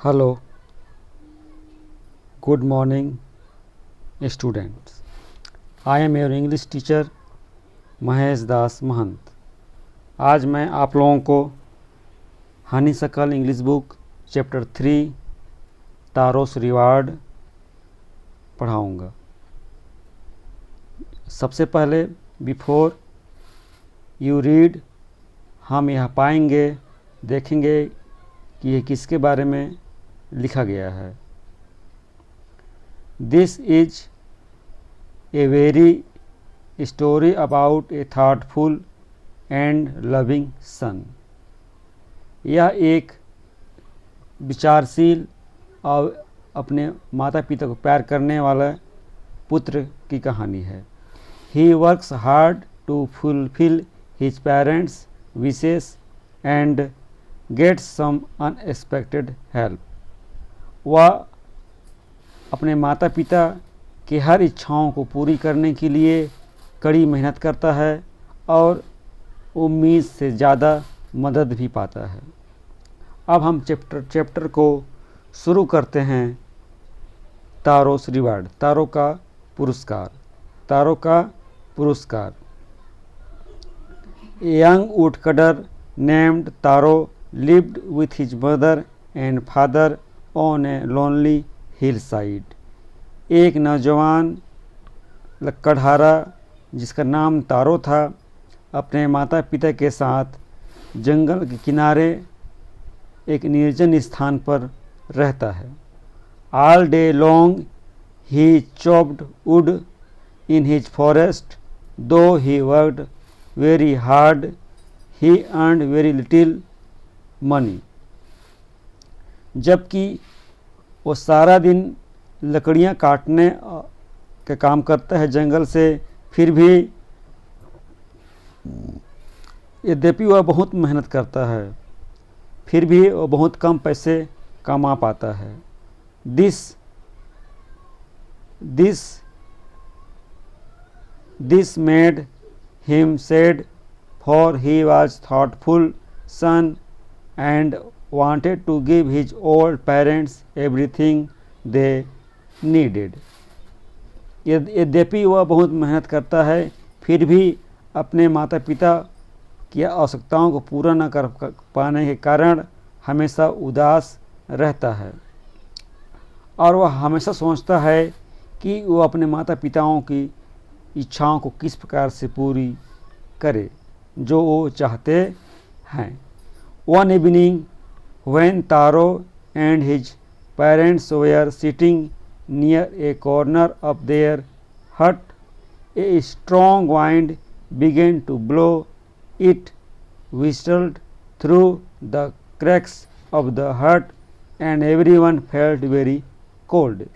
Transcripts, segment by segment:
Hello, good morning students. I am your English teacher Mahesh Das Mahant. आज मैं आप लोगों को honeysuckle English book chapter 3 Taro's reward पढ़ाऊँगा। सबसे पहले बिफोर यू रीड हम यह पाएंगे, देखेंगे कि यह किसके बारे में लिखा गया है। This is a very story about A thoughtful and loving son. यह एक विचारशील और अपने माता पिता को प्यार करने वाला पुत्र की कहानी है। He works hard to fulfil his parents wishes and gets some unexpected help. वह अपने माता पिता की हर इच्छाओं को पूरी करने के लिए कड़ी मेहनत करता है और उम्मीद से ज़्यादा मदद भी पाता है। अब हम चैप्टर को शुरू करते हैं। तारोस रिवार्ड, तारों का पुरस्कार। तारों का पुरस्कार। A young woodcutter named taro lived with his mother and father on a lonely hillside। एक नौजवान लकड़हारा जिसका नाम तारो था अपने माता पिता के साथ जंगल के किनारे एक निर्जन स्थान पर रहता है। All day long he chopped wood in his forest, though he worked very hard he earned very little money. जबकि वो सारा दिन लकड़ियाँ काटने के काम करता है जंगल से, फिर भी यद्यपि वह बहुत मेहनत करता है फिर भी वो बहुत कम पैसे कमा पाता है। This made him sad, for he was thoughtful son and wanted to give his old parents everything they needed। यद्यपि वह बहुत मेहनत करता है फिर भी अपने माता पिता की आवश्यकताओं को पूरा न कर पाने के कारण हमेशा उदास रहता है और वह हमेशा सोचता है कि वह अपने माता पिताओं की इच्छाओं को किस प्रकार से पूरी करे जो वो चाहते हैं। One evening, when Taro and his parents were sitting near a corner of their hut, a strong wind began to blow. It whistled through the cracks of the hut, and everyone felt very cold।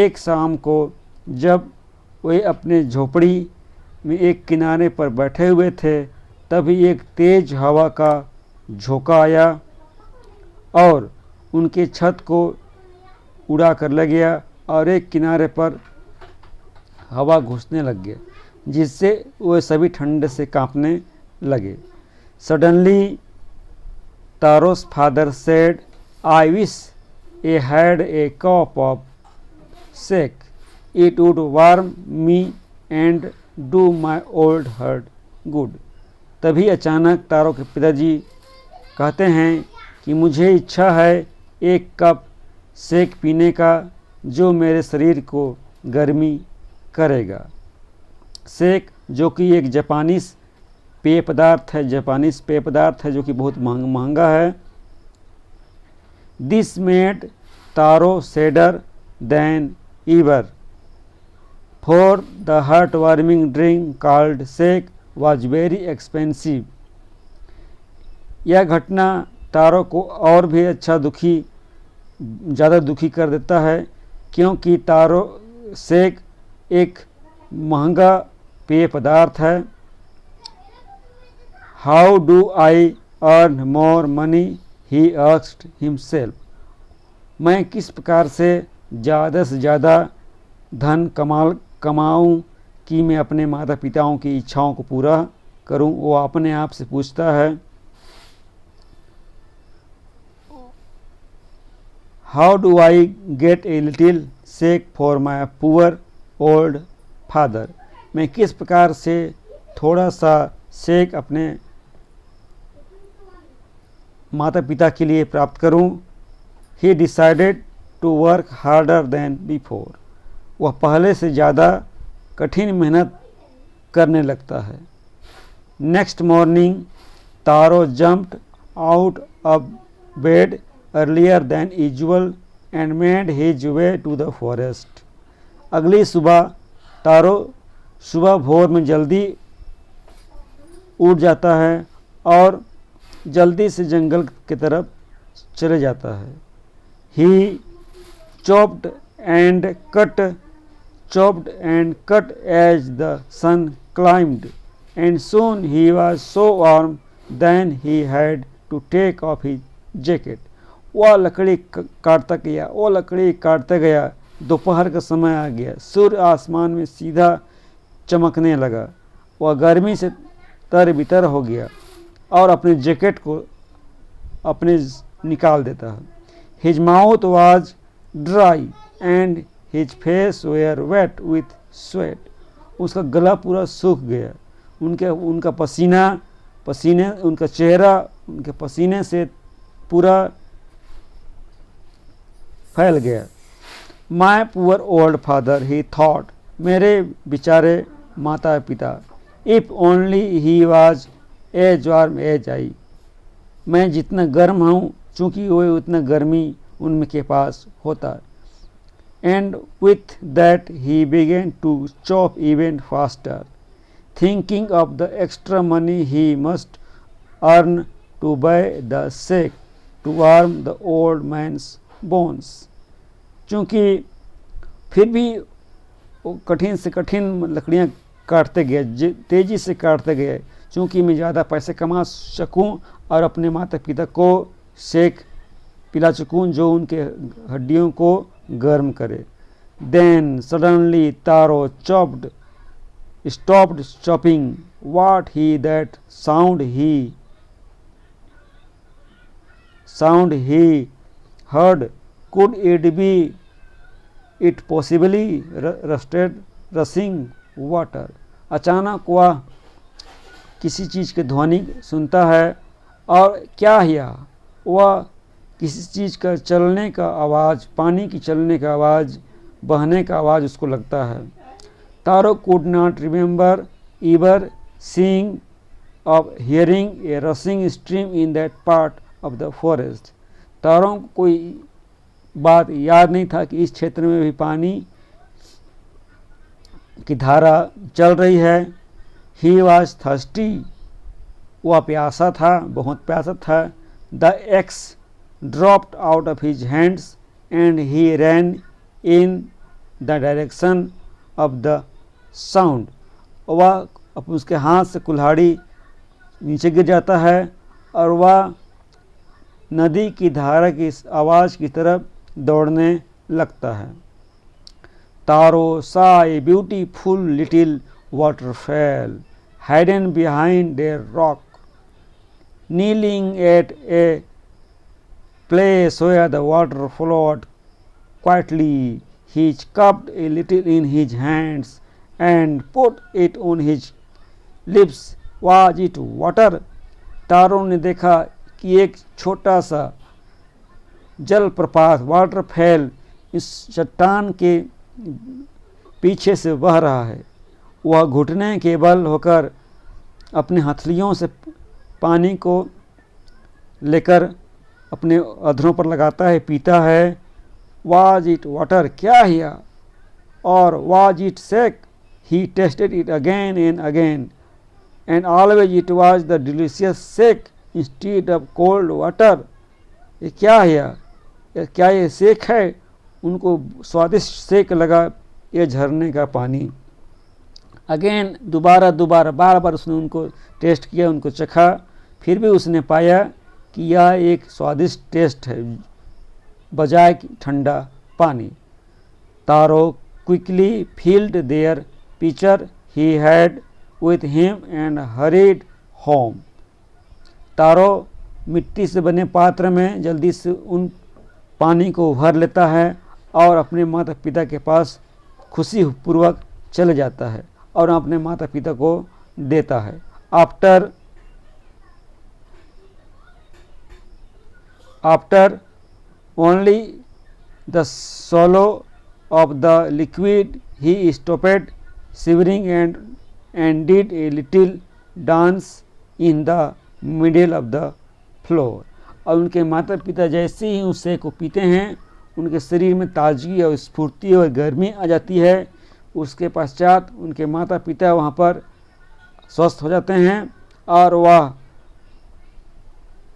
एक शाम को जब वे अपने झोपड़ी में एक किनारे पर बैठे हुए थे, तभी एक तेज हवा का झोंका आया और उनके छत को उड़ा कर ले गया और एक किनारे पर हवा घुसने लग गया जिससे वे सभी ठंड से कांपने लगे। Suddenly Taro's father said, I wish a had a cup of sake, it would warm me and do my old heart good. तभी अचानक तारो के पिताजी कहते हैं कि मुझे इच्छा है एक कप शेक पीने का जो मेरे शरीर को गर्मी करेगा। शेक जो कि एक जापानीज पेय पदार्थ है जो कि बहुत महंगा है। This made Taro sadder than ever, for the heart warming drink called shake was very expensive. यह घटना तारो को और भी ज़्यादा दुखी कर देता है क्योंकि तारो शेक एक महंगा पेय पदार्थ है। How do I earn more money, he asked himself. मैं किस प्रकार से ज़्यादा से ज़्यादा धन कमाऊँ कि मैं अपने माता पिताओं की इच्छाओं को पूरा करूँ, वो अपने आप से पूछता है। How do I get a little shake for my poor old father, मैं किस प्रकार से थोड़ा सा शेक अपने माता पिता के लिए प्राप्त करूं। He decided to work harder than before, वह पहले से ज़्यादा कठिन मेहनत करने लगता है। Next morning Taro jumped out of bed earlier than usual and made his way to the forest, अगली सुबह तारो सुबह भोर में जल्दी उठ जाता है और जल्दी से जंगल की तरफ चले जाता है। ही chopped and cut as the sun climbed, and soon he was so warm then he had to take off his jacket. वह लकड़ी काटता गया, दोपहर का समय आ गया, सूर्य आसमान में सीधा चमकने लगा, वह गर्मी से तर-बितर हो गया और अपने जैकेट को अपने निकाल देता है। His mouth was dry and his face were wet with sweat, उसका गला पूरा सूख गया, उनका उनका चेहरा उनके पसीने से पूरा फैल गया। My poor old father, he thought, मेरे बेचारे माता पिता, if only he was as warm as I, मैं जितना गर्म हूँ चूँकि वो उतना गर्मी उनके पास होता। And with that he began to chop even faster, thinking of the extra money he must earn to buy the shake to warm the old man's bones. चूँकि फिर भी वो कठिन से कठिन लकड़ियाँ काटते गए, तेज़ी से काटते गए, चूँकि मैं ज़्यादा पैसे कमा सकूँ और अपने माता पिता को शेक पिला सकूँ जो उनके हड्डियों को गर्म करे। Then suddenly Taro stopped chopping. What he that sound he heard, could it be it possibly rusted rushing water? अचानक वह किसी चीज़ के ध्वनि सुनता है और क्या यह वह किसी चीज़ का चलने का आवाज़, पानी की चलने का आवाज़, बहने का आवाज़ उसको लगता है। तारो could not remember ever seeing of hearing a rushing stream in that part of the forest. तारों को कोई बात याद नहीं था कि इस क्षेत्र में भी पानी की धारा चल रही है। He was thirsty, वह प्यासा था, बहुत प्यासा था। The axe dropped out of his hands and he ran in the direction of the sound. वह उसके हाथ से कुल्हाड़ी नीचे गिर जाता है और वह नदी की धारा की आवाज़ की तरफ दौड़ने लगता है। Taro saw a beautiful little waterfall hidden behind a rock. Kneeling at a place where the water flowed quietly, he scooped a little in his hands and put it on his lips. Was it water? तारों ने देखा कि एक छोटा सा जलप्रपात waterfall इस चट्टान के पीछे से बह रहा है। वह घुटने के बल होकर अपने हथेलियों से पानी को लेकर अपने अधरों पर लगाता है, पीता है। Was it water? क्या है? और was it shake? He tasted it again and again, and always it was the delicious shake instead of cold water. ये क्या है? क्या ये शेक है? उनको स्वादिष्ट शेक लगा ये झरने का पानी। अगेन दोबारा बार बार उसने उनको टेस्ट किया, उनको चखा, फिर भी उसने पाया कि यह एक स्वादिष्ट टेस्ट है बजाय ठंडा पानी। तारो quickly filled their pitcher he had with him and hurried home. तारो मिट्टी से बने पात्र में जल्दी से उन पानी को भर लेता है और अपने माता पिता के पास खुशी पूर्वक चले जाता है और अपने माता पिता को देता है। After only the swallow of the liquid he stopped shivering and did a little dance in the middle of the floor। और उनके माता पिता जैसे ही उस को पीते हैं उनके शरीर में ताजगी और स्फूर्ति और गर्मी आ जाती है। उसके पश्चात उनके माता पिता वहाँ पर स्वस्थ हो जाते हैं और वह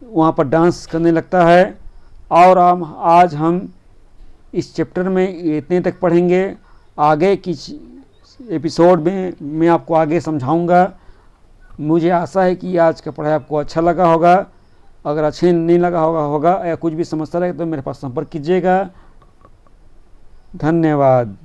वहाँ पर डांस करने लगता है। और आज हम इस चैप्टर में इतने तक पढ़ेंगे। आगे की एपिसोड में मैं आपको आगे समझाऊंगा। मुझे आशा है कि आज का पढ़ाई आपको अच्छा लगा होगा। अगर अच्छे नहीं लगा होगा या कुछ भी समस्या रहे तो मेरे पास संपर्क कीजिएगा। धन्यवाद।